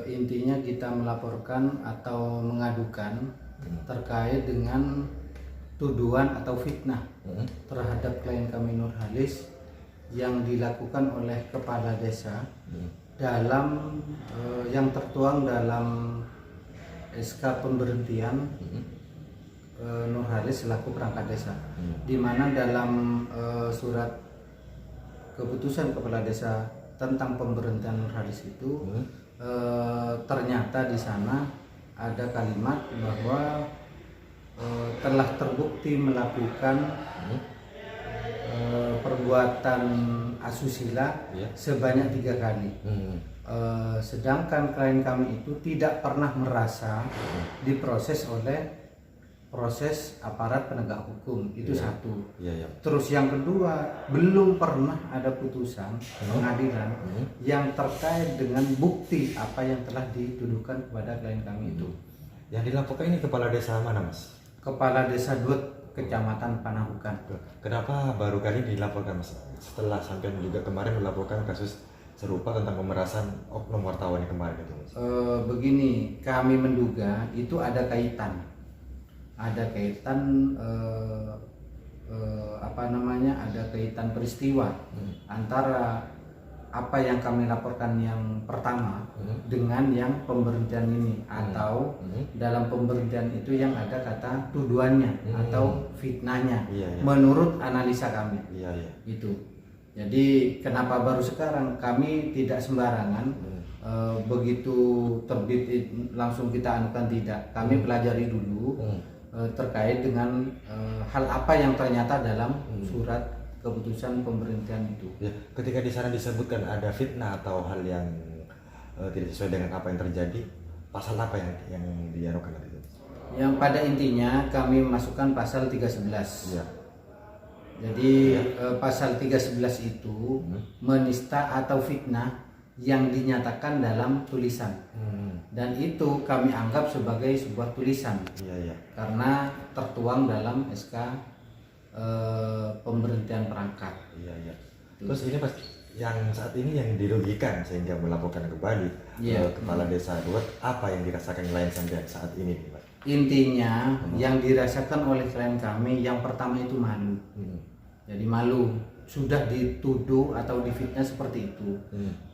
Intinya kita melaporkan atau mengadukan terkait dengan tuduhan atau fitnah terhadap klien kami Nurhalis yang dilakukan oleh kepala desa dalam yang tertuang dalam SK pemberhentian Nurhalis selaku perangkat desa, di mana dalam surat keputusan kepala desa tentang pemberhentian Nurhalis itu ternyata di sana ada kalimat bahwa telah terbukti melakukan perbuatan asusila sebanyak 3 kali. Sedangkan klien kami itu tidak pernah merasa diproses oleh proses aparat penegak hukum, itu satu. Terus yang kedua, belum pernah ada putusan pengadilan yang terkait dengan bukti apa yang telah dituduhkan kepada klien kami itu. Yang dilaporkan ini kepala desa mana, Mas? Kepala Desa Dut, Kecamatan Panahukan. Kenapa baru kali dilaporkan, Mas? Setelah sampai juga kemarin melaporkan kasus serupa tentang pemerasan oknum wartawan yang kemarin itu, Mas? Begini, kami menduga itu ada kaitan ada kaitan peristiwa antara apa yang kami laporkan yang pertama dengan yang pemberhentian ini, atau dalam pemberhentian itu yang ada kata tuduhannya atau fitnahnya, menurut analisa kami. Itu jadi kenapa baru sekarang, kami tidak sembarangan begitu terbit langsung kita anukan, tidak, kami pelajari dulu terkait dengan hal apa yang ternyata dalam surat keputusan pemberhentian itu. Ketika di sana disebutkan ada fitnah atau hal yang tidak sesuai dengan apa yang terjadi, pasal apa yang dianukan itu? Yang pada intinya kami masukkan pasal 311. Jadi pasal 311 itu menista atau fitnah yang dinyatakan dalam tulisan, dan itu kami anggap sebagai sebuah tulisan karena tertuang dalam SK pemberhentian perangkat. Terus ini pas yang saat ini yang dirugikan sehingga melaporkan kembali kepala desa Dut, apa yang dirasakan klien sampai saat ini, Pak? Intinya yang dirasakan oleh klien kami yang pertama itu malu. Jadi malu, sudah dituduh atau difitnah seperti itu.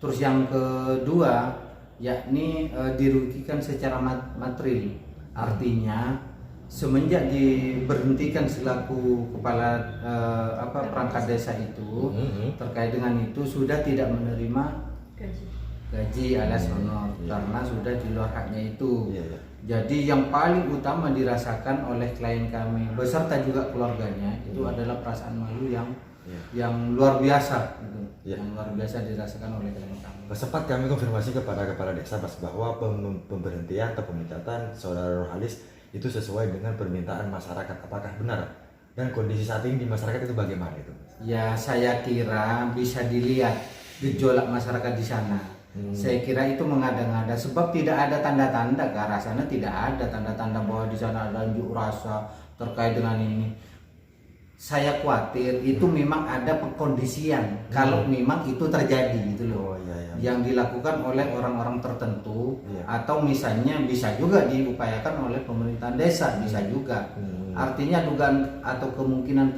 Terus yang kedua yakni dirugikan secara material. Artinya semenjak diberhentikan selaku kepala perangkat desa itu, terkait dengan itu sudah tidak menerima gaji alias honor karena sudah di luar haknya itu. Jadi yang paling utama dirasakan oleh klien kami beserta juga keluarganya itu adalah perasaan malu yang luar biasa gitu. Yang luar biasa dirasakan oleh klien kami. Sempat kami konfirmasi kepada kepala desa bahwa pemberhentian atau pemecatan saudara Nurhalis itu sesuai dengan permintaan masyarakat. Apakah benar? Dan kondisi saat ini di masyarakat itu bagaimana itu? Ya, saya kira bisa dilihat gejolak masyarakat di sana. Saya kira itu mengada-ngada, sebab tidak ada tanda-tanda ke arah sana, tidak ada tanda-tanda bahwa di sana ada unjuk rasa terkait dengan ini. Saya khawatir itu memang ada pengkondisian kalau memang itu terjadi gitu loh. Yang dilakukan oleh orang-orang tertentu, atau misalnya bisa juga diupayakan oleh pemerintahan desa, bisa juga. Artinya dugaan atau kemungkinan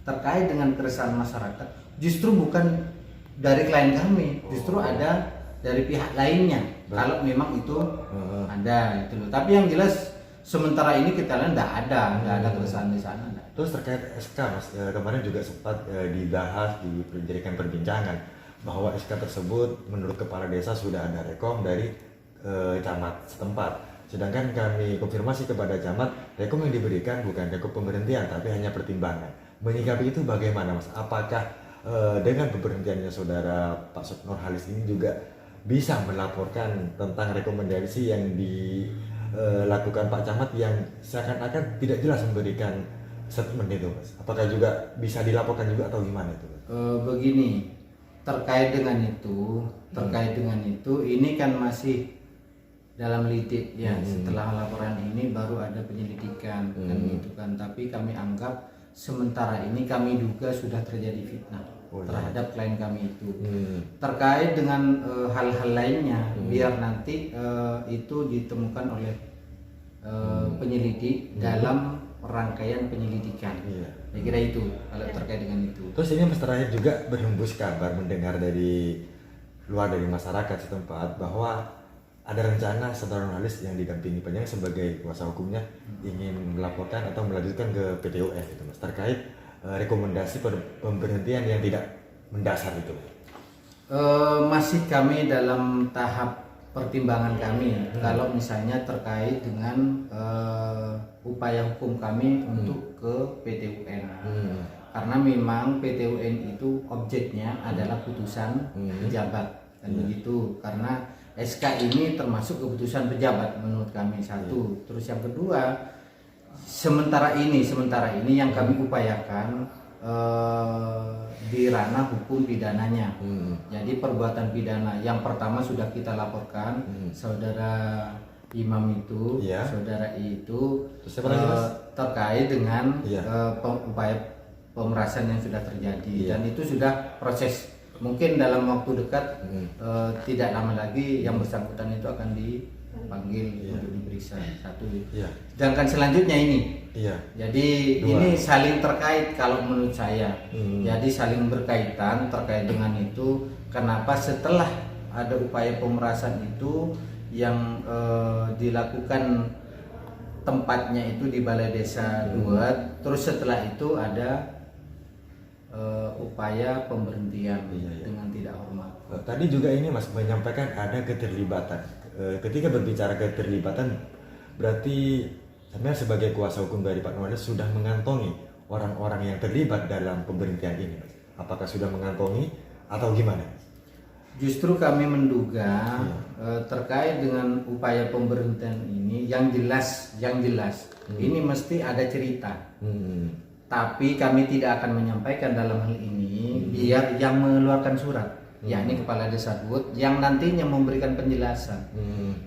terkait dengan keresahan masyarakat justru bukan dari klien kami, justru ada dari pihak lainnya. Kalau memang itu ada itu loh. Tapi yang jelas sementara ini kita lihat tidak ada keresahan di sana. Terus terkait SK, Mas, kemarin juga sempat dibahas, dijadikan perbincangan bahwa SK tersebut menurut kepala desa sudah ada rekom dari camat setempat. Sedangkan kami konfirmasi kepada camat, rekom yang diberikan bukan rekom pemberhentian tapi hanya pertimbangan. Menyikapi itu bagaimana, Mas? Apakah dengan pemberhentiannya saudara Pak Nurhalis ini juga bisa melaporkan tentang rekomendasi yang dilakukan Pak Camat yang seakan-akan tidak jelas memberikan statement itu, Mas? Apakah juga bisa dilaporkan juga atau gimana itu? Begini, terkait dengan itu, ini kan masih dalam lidik ya. Setelah laporan ini baru ada penyelidikan kan gitu kan. Tapi kami anggap sementara ini kami duga sudah terjadi fitnah. Oh, iya. terhadap klien kami itu. Hmm. Terkait dengan hal-hal lainnya, biar nanti itu ditemukan oleh penyelidik dalam rangkaian penyelidikan. Iya. Saya kira itu kalau terkait dengan itu. Terus ini Mas terakhir juga berhembus kabar mendengar dari luar dari masyarakat setempat bahwa ada rencana saudara Nurhalis yang didampingi penyidik sebagai kuasa hukumnya ingin melaporkan atau melanjutkan ke PT UN itu Mas terkait rekomendasi pemberhentian yang tidak mendasar itu. Masih kami dalam tahap pertimbangan kami kalau misalnya terkait dengan upaya hukum kami untuk ke PT UN. Karena memang PT UN itu objeknya adalah putusan pejabat kan begitu. Karena SK ini termasuk keputusan pejabat menurut kami satu. Terus yang kedua, sementara ini yang kami upayakan di ranah hukum pidananya. Jadi perbuatan pidana yang pertama sudah kita laporkan saudara Imam itu, saudara I itu terkait dengan upaya pemerasan yang sudah terjadi dan itu sudah proses. Mungkin dalam waktu dekat tidak lama lagi yang bersangkutan itu akan dipanggil untuk diperiksa satu. Sedangkan selanjutnya ini, jadi ini saling terkait kalau menurut saya. Jadi saling berkaitan terkait dengan itu. Kenapa setelah ada upaya pemerasan itu yang dilakukan tempatnya itu di Balai Desa 2, terus setelah itu ada upaya pemberhentian dengan tidak hormat. Tadi juga ini Mas menyampaikan ada keterlibatan. Ketika berbicara keterlibatan, berarti sebenarnya sebagai kuasa hukum dari Pak Nurhalis sudah mengantongi orang-orang yang terlibat dalam pemberhentian ini, Mas. Apakah sudah mengantongi atau gimana? Justru kami menduga terkait dengan upaya pemberhentian ini yang jelas ini mesti ada cerita. Tapi kami tidak akan menyampaikan dalam hal ini biar yang mengeluarkan surat, yakni Kepala Desa Gut yang nantinya memberikan penjelasan.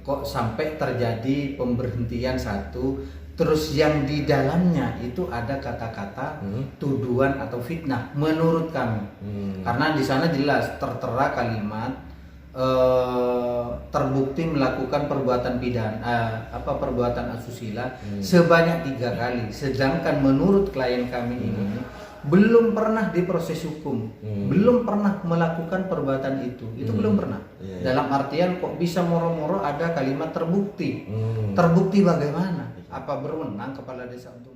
Kok sampai terjadi pemberhentian satu, terus yang di dalamnya itu ada kata-kata tuduhan atau fitnah menurut kami. Karena di sana jelas tertera kalimat terbukti melakukan perbuatan pidana perbuatan asusila sebanyak 3 kali, sedangkan menurut klien kami ini belum pernah diproses hukum, belum pernah melakukan perbuatan itu belum pernah. Dalam artian kok bisa moro-moro ada kalimat terbukti. Terbukti bagaimana? Apa berwenang kepala desa untuk